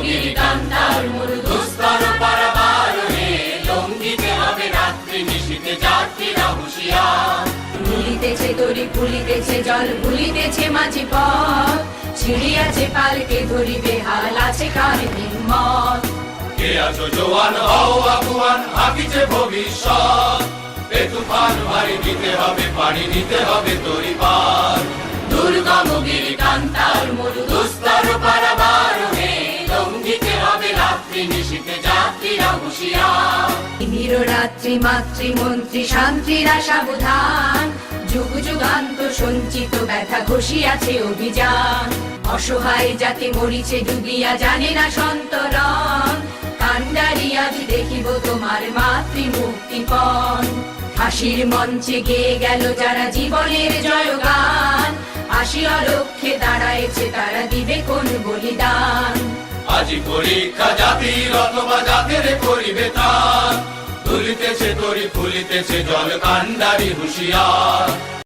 গিরি কান্তার মোর দুস্তর পারাবার হে, লঙ্ঘিতে হবে রাত্রি নিশীথে যাত্রীরা হুঁশিয়ার। ভুলিতেছে তরি ভুলিতেছে জল ভুলিতেছে মাঝি পথ, ছিড়িয়াছে পালকে ধরিবে হাল আছে কার হিম্মত। কে আছো জোয়ান হও আগুয়ান, হাকিছে ভবিষ্যৎ, এ তুফান ভারী দিতে হবে পানি দিতে হবে তরি পার। দুর্গম গিরি কান্তার মোর দুস্তর পারাবার হে, লঙ্ঘিতে হবে রাত্রি নিশীথে যাত্রীরা হুঁশিয়ার। নির রাত্রি মাতৃমন্ত্রী শান্তিরা সাবধান, যুগ যুগান্ত সঞ্চিত ব্যথা ঘষিয়াছে অভিযান। অসহায় জাতি মরিছে ডুবিয়া জানে না সন্তরণ, কান্ডারি আজ দেখিব তোমার মাতৃ মুক্তিপণ। হাসির মঞ্চে গেয়ে গেল যারা জীবনের জয়গান, আসিয়া লক্ষ্যে দাঁড়াইছে তারা দিবে কোন বলিদান। আজি পরীক্ষা জাতির অথবা জাতের করিবে তার, তুলিতেছে তরি ফুলিতেছে জল কান্ডারি হুঁশিয়ার।